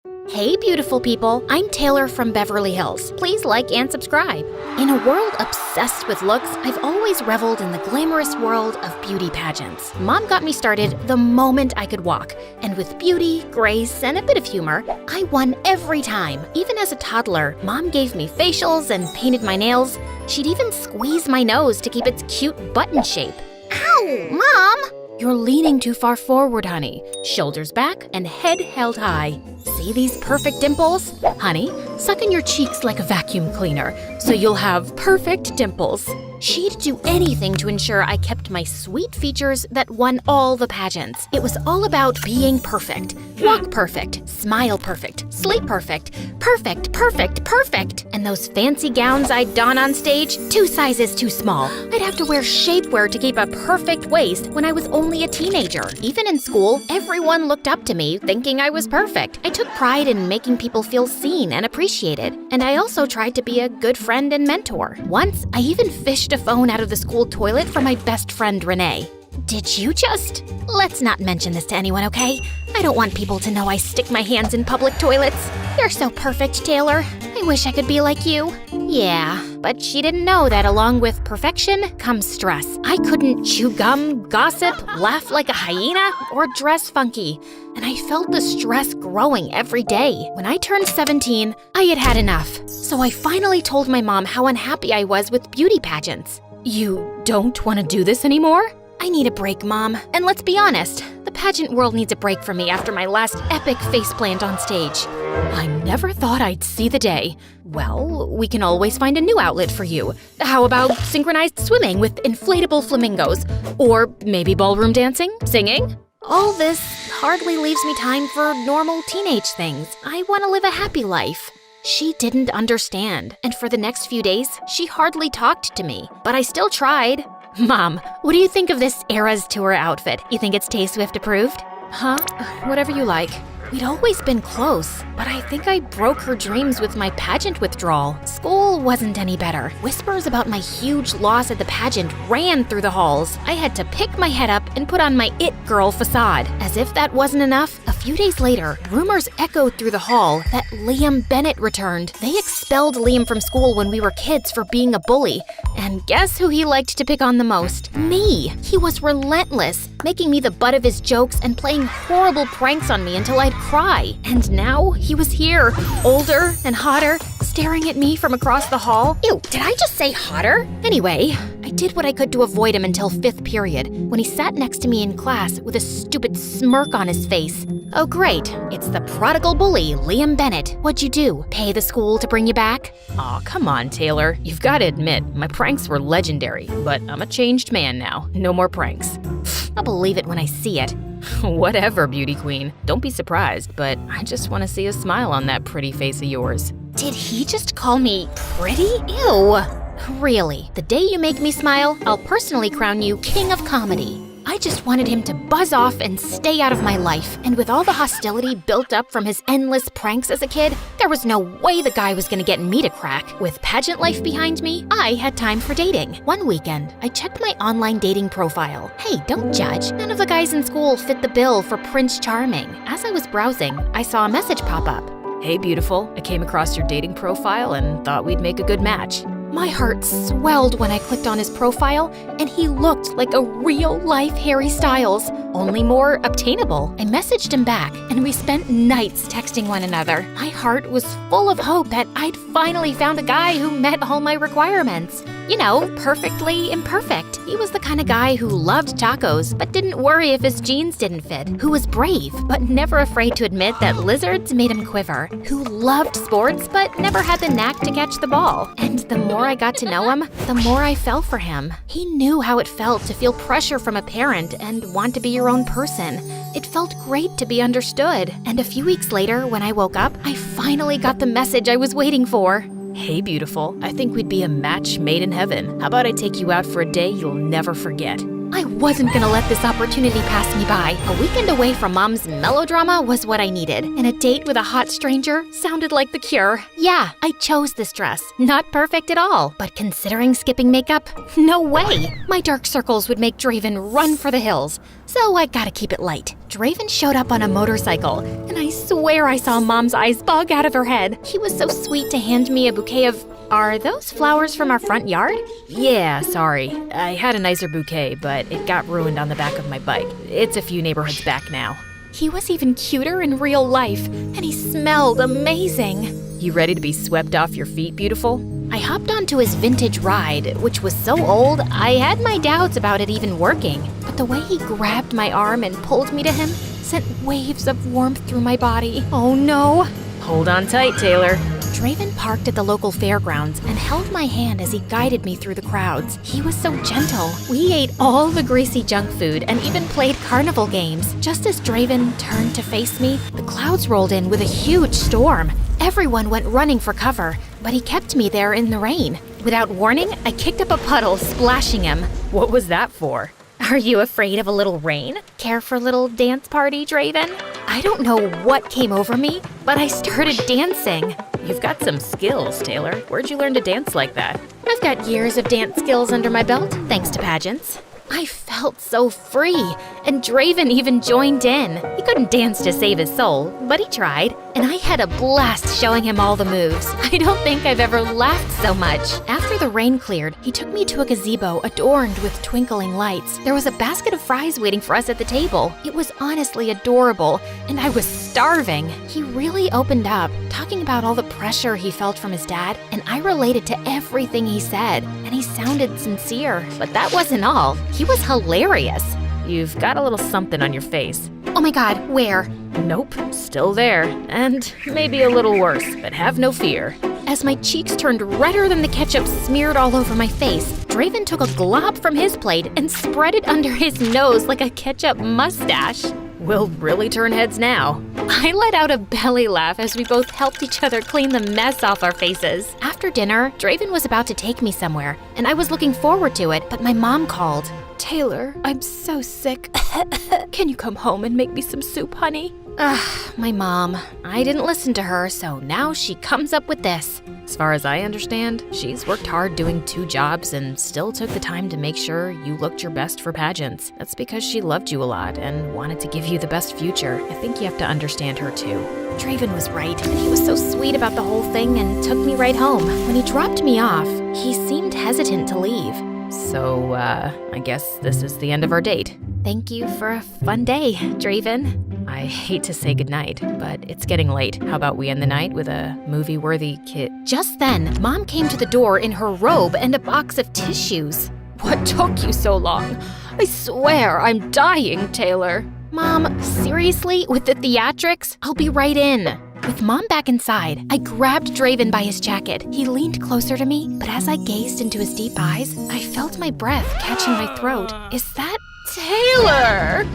Hey beautiful people, I'm Taylor from Beverly Hills. Please like and subscribe. In a world obsessed with looks, I've always reveled in the glamorous world of beauty pageants. Mom got me started the moment I could walk, and with beauty, grace, and a bit of humor, I won every time. Even as a toddler, Mom gave me facials and painted my nails. She'd even squeeze my nose to keep its cute button shape. Ow, Mom! You're leaning too far forward, honey. Shoulders back and head held high. See these perfect dimples? Honey, suck in your cheeks like a vacuum cleaner, so you'll have perfect dimples. She'd do anything to ensure I kept my sweet features that won all the pageants. It was all about being perfect. Walk perfect, smile perfect, sleep perfect, perfect, perfect, perfect. And those fancy gowns I'd don on stage, 2 sizes too small. I'd have to wear shapewear to keep a perfect waist when I was only a teenager. Even in school, everyone looked up to me thinking I was perfect. I took pride in making people feel seen and appreciated. And I also tried to be a good friend and mentor. Once, I even fished a phone out of the school toilet for my best friend, Renee. Did you just? Let's not mention this to anyone, okay? I don't want people to know I stick my hands in public toilets. You're so perfect, Taylor. I wish I could be like you. Yeah, but she didn't know that along with perfection comes stress. I couldn't chew gum, gossip, laugh like a hyena, or dress funky. And I felt the stress growing every day. When I turned 17, I had had enough. So I finally told my mom how unhappy I was with beauty pageants. You don't want to do this anymore? I need a break, Mom. And let's be honest, the pageant world needs a break from me after my last epic faceplant on stage. I never thought I'd see the day. Well, we can always find a new outlet for you. How about synchronized swimming with inflatable flamingos? Or maybe ballroom dancing? Singing? All this hardly leaves me time for normal teenage things. I want to live a happy life. She didn't understand, and for the next few days, she hardly talked to me. But I still tried. Mom, what do you think of this Eras Tour outfit? You think it's Tay-Swift approved? Huh? Whatever you like. We'd always been close, but I think I broke her dreams with my pageant withdrawal. School wasn't any better. Whispers about my huge loss at the pageant ran through the halls. I had to pick my head up and put on my it girl facade. As if that wasn't enough, a few days later, rumors echoed through the hall that Liam Bennett returned. They expelled Liam from school when we were kids for being a bully. And guess who he liked to pick on the most? Me. He was relentless, making me the butt of his jokes and playing horrible pranks on me until I'd cry. And now he was here, older and hotter, staring at me from across the hall. Ew, did I just say hotter? Anyway, I did what I could to avoid him until 5th period, when he sat next to me in class with a stupid smirk on his face. Oh great, it's the prodigal bully, Liam Bennett. What'd you do? Pay the school to bring you back? Aw, come on, Taylor. You've got to admit, my pranks were legendary, but I'm a changed man now. No more pranks. I'll believe it when I see it. Whatever, beauty queen. Don't be surprised, but I just want to see a smile on that pretty face of yours. Did he just call me pretty? Ew. Really, the day you make me smile, I'll personally crown you king of comedy. I just wanted him to buzz off and stay out of my life. And with all the hostility built up from his endless pranks as a kid, there was no way the guy was gonna get me to crack. With pageant life behind me, I had time for dating. One weekend, I checked my online dating profile. Hey, don't judge. None of the guys in school fit the bill for Prince Charming. As I was browsing, I saw a message pop up. Hey, beautiful. I came across your dating profile and thought we'd make a good match. My heart swelled when I clicked on his profile, and he looked like a real-life Harry Styles, only more obtainable. I messaged him back, and we spent nights texting one another. My heart was full of hope that I'd finally found a guy who met all my requirements. You know, perfectly imperfect. He was the kind of guy who loved tacos, but didn't worry if his jeans didn't fit. Who was brave, but never afraid to admit that lizards made him quiver. Who loved sports, but never had the knack to catch the ball. And the more I got to know him, the more I fell for him. He knew how it felt to feel pressure from a parent and want to be your own person. It felt great to be understood. And a few weeks later, when I woke up, I finally got the message I was waiting for. Hey, beautiful. I think we'd be a match made in heaven. How about I take you out for a day you'll never forget? I wasn't gonna let this opportunity pass me by. A weekend away from Mom's melodrama was what I needed, and a date with a hot stranger sounded like the cure. Yeah, I chose this dress. Not perfect at all, but considering skipping makeup, no way. My dark circles would make Draven run for the hills, so I gotta keep it light. Draven showed up on a motorcycle, and I swear I saw Mom's eyes bug out of her head. He was so sweet to hand me a bouquet of... Are those flowers from our front yard? Yeah, sorry. I had a nicer bouquet, but it got ruined on the back of my bike. It's a few neighborhoods back now. He was even cuter in real life, and he smelled amazing. You ready to be swept off your feet, beautiful? I hopped onto his vintage ride, which was so old, I had my doubts about it even working. But the way he grabbed my arm and pulled me to him sent waves of warmth through my body. Oh no! Hold on tight, Taylor. Draven parked at the local fairgrounds and held my hand as he guided me through the crowds. He was so gentle. We ate all the greasy junk food and even played carnival games. Just as Draven turned to face me, the clouds rolled in with a huge storm. Everyone went running for cover, but he kept me there in the rain. Without warning, I kicked up a puddle, splashing him. What was that for? Are you afraid of a little rain? Care for a little dance party, Draven? I don't know what came over me, but I started dancing. You've got some skills, Taylor. Where'd you learn to dance like that? I've got years of dance skills under my belt, thanks to pageants. I felt so free, and Draven even joined in. He couldn't dance to save his soul, but he tried, and I had a blast showing him all the moves. I don't think I've ever laughed so much. After the rain cleared, he took me to a gazebo adorned with twinkling lights. There was a basket of fries waiting for us at the table. It was honestly adorable, and I was starving. He really opened up, talking about all the pressure he felt from his dad, and I related to everything he said, and he sounded sincere. But that wasn't all. He was hilarious. You've got a little something on your face. Oh my god, where? Nope, still there. And maybe a little worse, but have no fear. As my cheeks turned redder than the ketchup smeared all over my face, Draven took a glob from his plate and spread it under his nose like a ketchup mustache. We'll really turn heads now. I let out a belly laugh as we both helped each other clean the mess off our faces. After dinner, Draven was about to take me somewhere, and I was looking forward to it, but my mom called. Taylor, I'm so sick. Can you come home and make me some soup, honey? My mom. I didn't listen to her, so now she comes up with this. As far as I understand, she's worked hard doing 2 jobs and still took the time to make sure you looked your best for pageants. That's because she loved you a lot and wanted to give you the best future. I think you have to understand her too. Draven was right, and he was so sweet about the whole thing and took me right home. When he dropped me off, he seemed hesitant to leave. So, I guess this is the end of our date. Thank you for a fun day, Draven. I hate to say goodnight, but it's getting late. How about we end the night with a movie-worthy kid? Just then, Mom came to the door in her robe and a box of tissues. What took you so long? I swear I'm dying, Taylor. Mom, seriously? With the theatrics? I'll be right in. With Mom back inside, I grabbed Draven by his jacket. He leaned closer to me, but as I gazed into his deep eyes, I felt my breath catching my throat. Is that Taylor?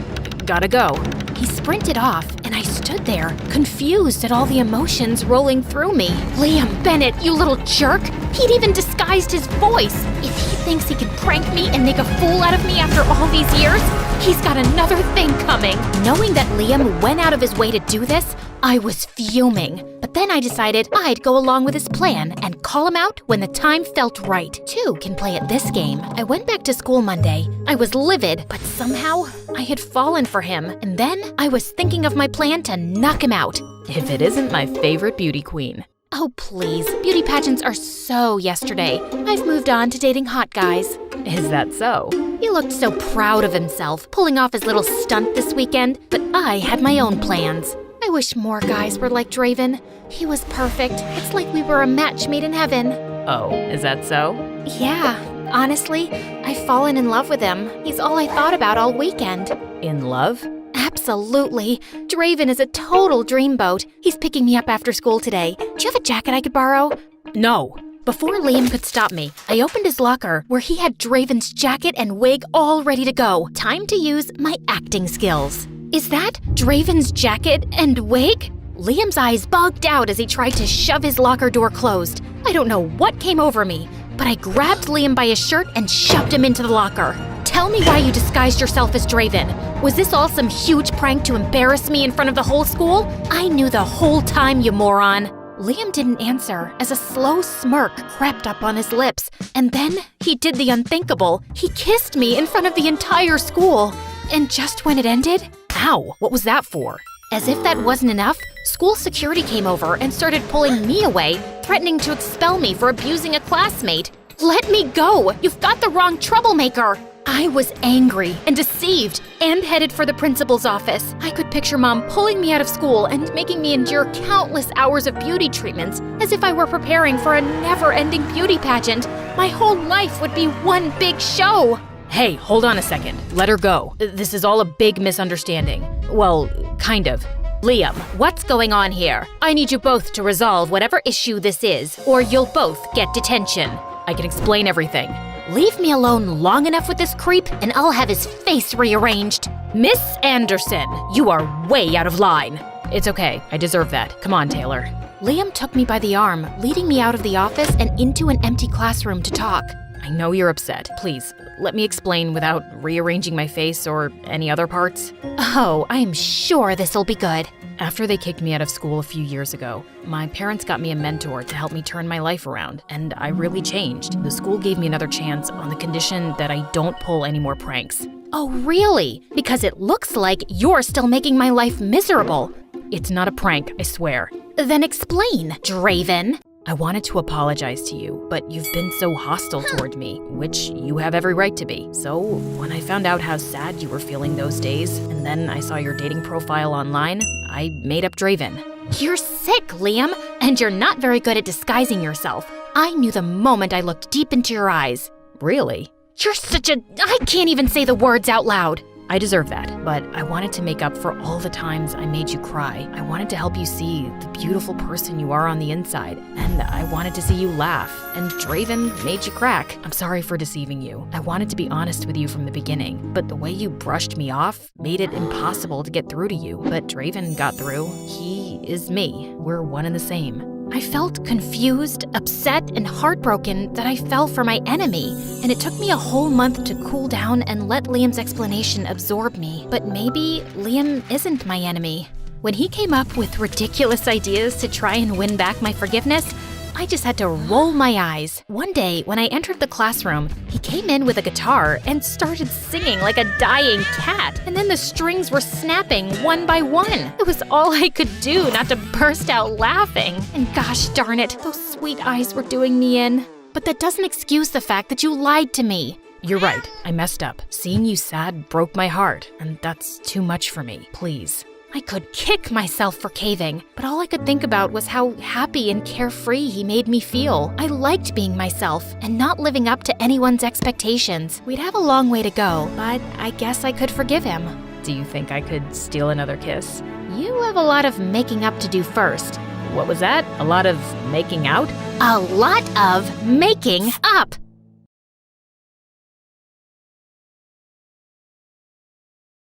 Gotta go. He sprinted off, and I stood there, confused at all the emotions rolling through me. Liam Bennett, you little jerk! He'd even disguised his voice. If he thinks he can prank me and make a fool out of me after all these years, he's got another thing coming. Knowing that Liam went out of his way to do this, I was fuming. But then I decided I'd go along with his plan and call him out when the time felt right. 2 can play at this game. I went back to school Monday. I was livid, but somehow I had fallen for him. And then I was thinking of my plan to knock him out. If it isn't my favorite beauty queen. Oh, please. Beauty pageants are so yesterday. I've moved on to dating hot guys. Is that so? He looked so proud of himself, pulling off his little stunt this weekend, but I had my own plans. I wish more guys were like Draven. He was perfect. It's like we were a match made in heaven. Oh, is that so? Yeah. Honestly, I've fallen in love with him. He's all I thought about all weekend. In love? Absolutely. Draven is a total dreamboat. He's picking me up after school today. Do you have a jacket I could borrow? No. Before Liam could stop me, I opened his locker where he had Draven's jacket and wig all ready to go. Time to use my acting skills. Is that Draven's jacket and wig? Liam's eyes bugged out as he tried to shove his locker door closed. I don't know what came over me, but I grabbed Liam by his shirt and shoved him into the locker. Tell me why you disguised yourself as Draven. Was this all some huge prank to embarrass me in front of the whole school? I knew the whole time, you moron. Liam didn't answer as a slow smirk crept up on his lips. And then he did the unthinkable. He kissed me in front of the entire school. And just when it ended, Ow, what was that for? As if that wasn't enough, school security came over and started pulling me away, threatening to expel me for abusing a classmate. Let me go! You've got the wrong troublemaker! I was angry and deceived and headed for the principal's office. I could picture Mom pulling me out of school and making me endure countless hours of beauty treatments as if I were preparing for a never-ending beauty pageant. My whole life would be one big show. Hey, hold on a second. Let her go. This is all a big misunderstanding. Well, kind of. Liam, what's going on here? I need you both to resolve whatever issue this is, or you'll both get detention. I can explain everything. Leave me alone long enough with this creep, and I'll have his face rearranged. Miss Anderson, you are way out of line. It's okay. I deserve that. Come on, Taylor. Liam took me by the arm, leading me out of the office and into an empty classroom to talk. I know you're upset. Please, let me explain without rearranging my face or any other parts. Oh, I'm sure this'll be good. After they kicked me out of school a few years ago, my parents got me a mentor to help me turn my life around, and I really changed. The school gave me another chance on the condition that I don't pull any more pranks. Oh, really? Because it looks like you're still making my life miserable. It's not a prank, I swear. Then explain, Draven. I wanted to apologize to you, but you've been so hostile toward me, which you have every right to be. So when I found out how sad you were feeling those days, and then I saw your dating profile online, I made up Draven. You're sick, Liam, and you're not very good at disguising yourself. I knew the moment I looked deep into your eyes. Really? You're such a... I can't even say the words out loud. I deserve that, but I wanted to make up for all the times I made you cry. I wanted to help you see the beautiful person you are on the inside, and I wanted to see you laugh, and Draven made you crack. I'm sorry for deceiving you. I wanted to be honest with you from the beginning, but the way you brushed me off made it impossible to get through to you. But Draven got through. He is me. We're one and the same. I felt confused, upset, and heartbroken that I fell for my enemy, and it took me a whole month to cool down and let Liam's explanation absorb me. But maybe Liam isn't my enemy. When he came up with ridiculous ideas to try and win back my forgiveness, I just had to roll my eyes. One day, when I entered the classroom, he came in with a guitar and started singing like a dying cat. And then the strings were snapping one by one. It was all I could do not to burst out laughing. And gosh darn it, those sweet eyes were doing me in. But that doesn't excuse the fact that you lied to me. You're right, I messed up. Seeing you sad broke my heart, and that's too much for me. Please. I could kick myself for caving, but all I could think about was how happy and carefree he made me feel. I liked being myself and not living up to anyone's expectations. We'd have a long way to go, but I guess I could forgive him. Do you think I could steal another kiss? You have a lot of making up to do first. What was that? A lot of making out? A lot of making up!